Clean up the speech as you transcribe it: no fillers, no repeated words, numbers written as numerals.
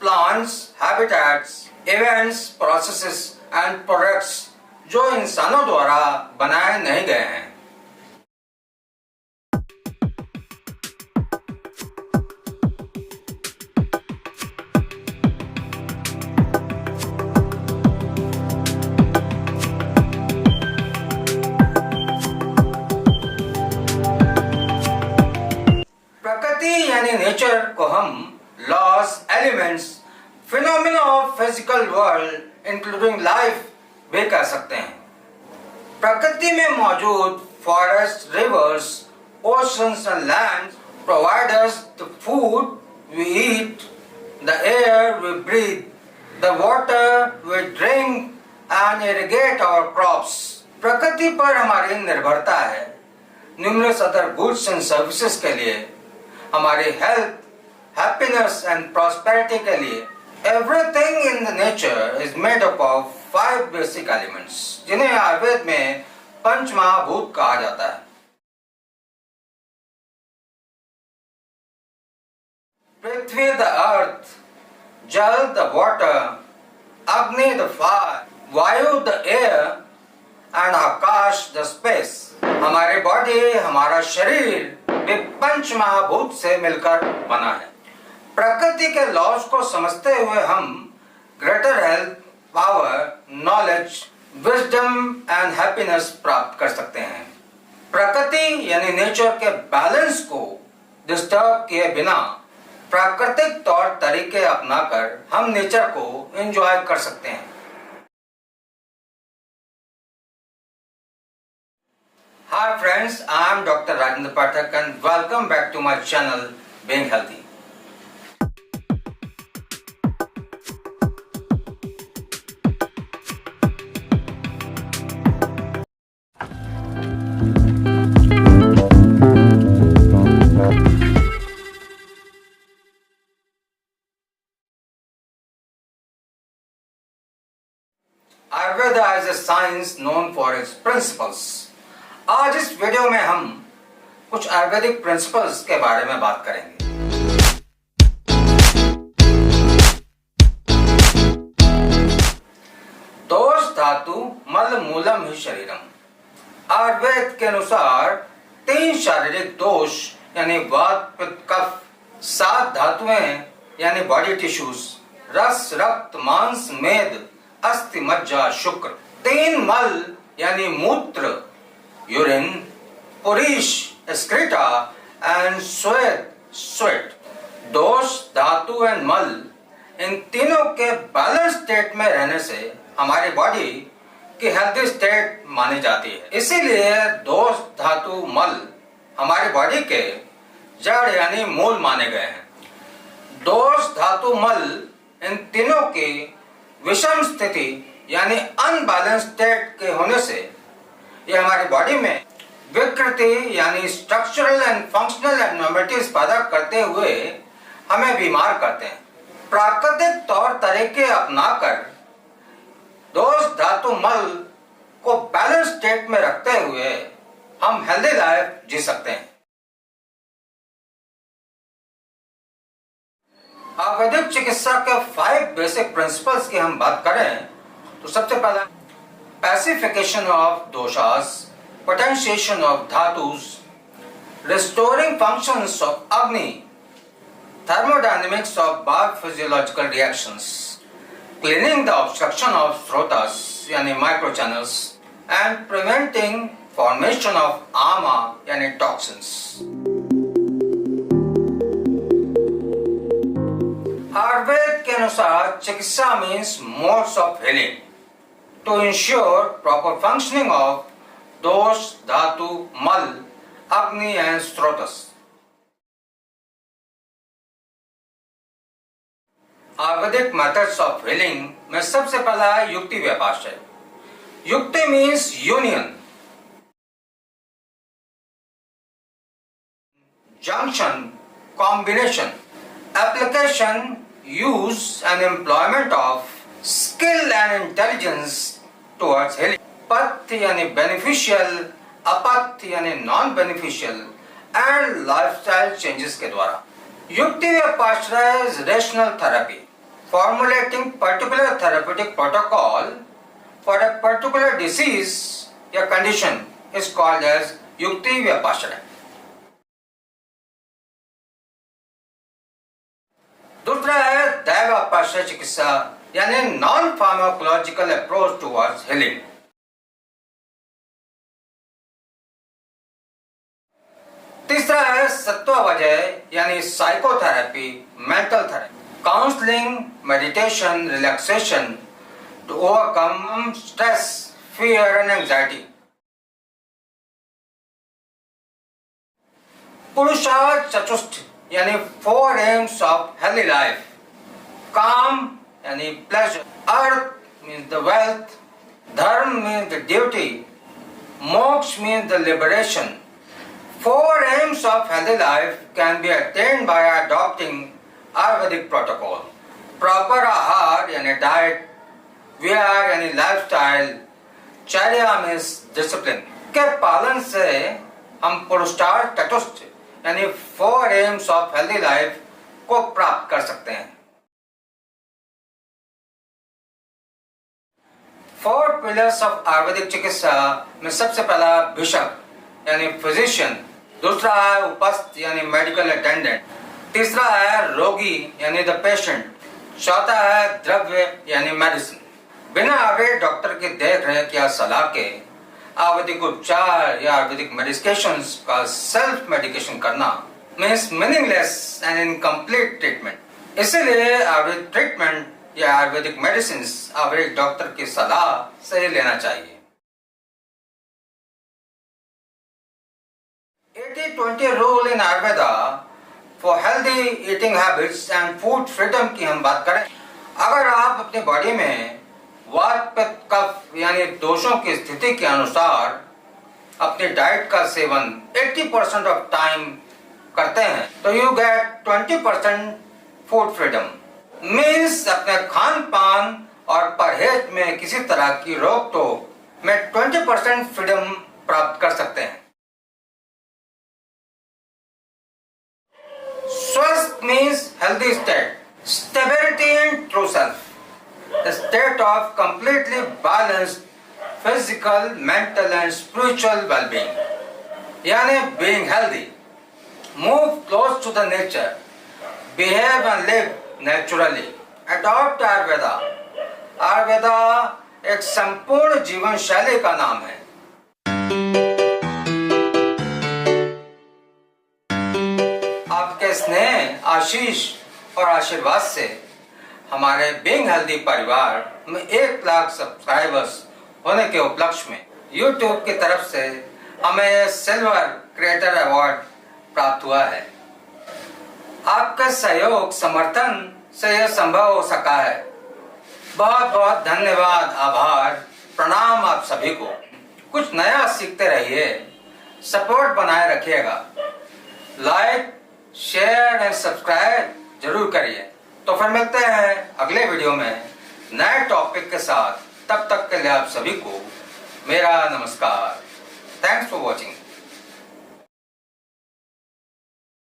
Plants, habitats, events, processes and products जो इंसानों द्वारा बनाए नहीं गए हैं। प्रकृति यानी नेचर को हम laws, elements, phenomena of physical world including life भी कह सकते हैं। प्रकृति में मौजूद forests, rivers, oceans and land provide us the food we eat, the air we breathe, the water we drink and irrigate our crops. प्रकृति पर हमारी निर्भरता है numerous other goods and services के लिए, हमारी हेल्थ, हैप्पीनेस एंड प्रॉस्पेरिटी के लिए। Everything in the nature is made up of 5 basic elements, जिन्हें आयुर्वेद में पंच महाभूत कहा जाता है। पृथ्वी द अर्थ, जल द वाटर, अग्नि द फायर, वायु the air and Akash the space. हमारी बॉडी, हमारा शरीर भी पंच महाभूत से मिलकर बना है। प्रकृति के लॉज को समझते हुए हम greater health, power, knowledge, wisdom and happiness प्राप्त कर सकते हैं। प्रकृति यानी नेचर के बैलेंस को डिस्टर्ब किए बिना प्राकृतिक तौर तरीके अपनाकर हम नेचर को एंजॉय कर सकते हैं। Hi friends, I am Dr. Rajendra Pathak and welcome back to my channel Being Healthy. Ayurveda is a science known for its principles. आज इस वीडियो में हम कुछ आयुर्वेदिक प्रिंसिपल्स के बारे में बात करेंगे। दोष धातु मल मूलम ही शरीरम। आयुर्वेद के अनुसार 3 शारीरिक दोष यानी वात, पित्त, कफ, 7 धातुएं यानी बॉडी टिश्यूज, रस, रक्त, मांस, मेद, अस्थि, मज्जा, शुक्र, 3 मल यानी मूत्र, यूरिन, पुरीश, एक्सक्रीटा एंड स्वेट। दोष, धातु एंड मल, इन तीनों के बैलेंस स्टेट में रहने से हमारी बॉडी की हेल्थी स्टेट मानी जाती है। इसीलिए दोष, धातु, मल हमारी बॉडी के जड़ यानी मूल माने गए हैं। दोष, धातु, मल इन तीनों की विषम स्थिति यानी अनबैलेंस स्टेट के होने से ये हमारी बॉडी में विकृति यानी स्ट्रक्चरल एंड फंक्शनल एब्नॉर्मलिटीज पैदा करते हुए हमें बीमार करते हैं। प्राकृतिक तौर तरीके अपनाकर दोष, धातु, मल को बैलेंस स्टेट में रखते हुए हम हेल्दी लाइफ जी सकते हैं। आयुर्वेदिक चिकित्सा के 5 बेसिक प्रिंसिपल्स की हम बात करें तो सबसे पहला pacification of doshas, potentiation of dhatus, restoring functions of Agni, thermodynamics of biophysiological reactions, cleaning the obstruction of srotas yani microchannels, and preventing formation of ama yani toxins. Ayurveda के अनुसार चिकित्सा means modes of healing to ensure proper functioning of dosh, dhatu, mal, agni and srotas. Ayurvedic methods of healing में सबसे पहला है युक्ति व्यपाश्चय। युक्ति means union, junction, combination, application, use and employment of skill and intelligence towards healing. पथ्य यानी beneficial, अपथ्य यानी non beneficial and lifestyle changes के द्वारा। युक्ति व्यपाश्चय is rational therapy formulating particular therapeutic protocol for a particular disease या condition is called as युक्ति व्यपाश्रय। दूसरा है दैवापाश्रय चिकित्सा यानी non pharmacological approach towards healing. तीसरा है सत्ववजय यानी psychotherapy, mental therapy, counselling, meditation, relaxation to overcome stress, fear and anxiety. पुरुषार्थ चतुष्ट यानी 4 aims of healthy life. काम यानी pleasure, earth means the wealth, धर्म means the duty, मोक्ष means the liberation. 4 aims of healthy life can be attained by adopting Ayurvedic protocol. Proper आहार यानी diet, विहार यानी lifestyle, चर्या मीन्स डिसिप्लिन के पालन से हम पुरुषार्थ चतुष्ट यानी 4 aims ऑफ हेल्दी लाइफ को प्राप्त कर सकते हैं। 4 pillars ऑफ आयुर्वेदिक चिकित्सा में सबसे पहला बिशप यानी फिजिशियन, दूसरा है उपस्थ यानी मेडिकल अटेंडेंट, तीसरा है रोगी यानी द पेशेंट, चौथा है द्रव्य यानी मेडिसिन। बिना आयुर्वेद डॉक्टर के देख रेख या सलाह के आयुर्वेदिक उपचार या आयुर्वेदिक मेडिकेशंस का सेल्फ मेडिकेशन करना means meaningless and incomplete treatment. इसीलिए आयुर्वेदिक ट्रीटमेंट या आयुर्वेदिक मेडिसिन आयुर्वेदिक डॉक्टर की सलाह से लेना चाहिए। 80-20 rule in Ayurveda for healthy eating habits and food freedom की हम बात करें, अगर आप अपनी बॉडी में वात पित्त कफ यानी दोषों की स्थिति के अनुसार अपनी डाइट का सेवन 80% ऑफ टाइम करते हैं तो you get 20% food freedom. Means अपने खान पान और परहेज में किसी तरह की रोक टोक में 20% फ्रीडम प्राप्त कर सकते हैं। स्वस्थ means healthy state, stability in true self, a state of completely balanced physical, mental and spiritual well-being. यानी being healthy, move close to the nature, behave and live naturally, adopt Ayurveda. Ayurveda एक संपूर्ण जीवन शैली का नाम है। आपके स्नेह, आशीष और आशीर्वाद से हमारे बीइंग हेल्दी परिवार में 1 लाख सब्सक्राइबर्स होने के उपलक्ष्य में YouTube की तरफ से हमें सिल्वर क्रिएटर अवार्ड प्राप्त हुआ है। आपके सहयोग समर्थन से यह संभव हो सका है। बहुत बहुत धन्यवाद, आभार, प्रणाम आप सभी को। कुछ नया सीखते रहिए, सपोर्ट बनाए रखिएगा, लाइक शेयर एंड सब्सक्राइब जरूर करिए। तो फिर मिलते हैं अगले वीडियो में नए टॉपिक के साथ। तब तक के लिए आप सभी को मेरा नमस्कार। Thanks for watching.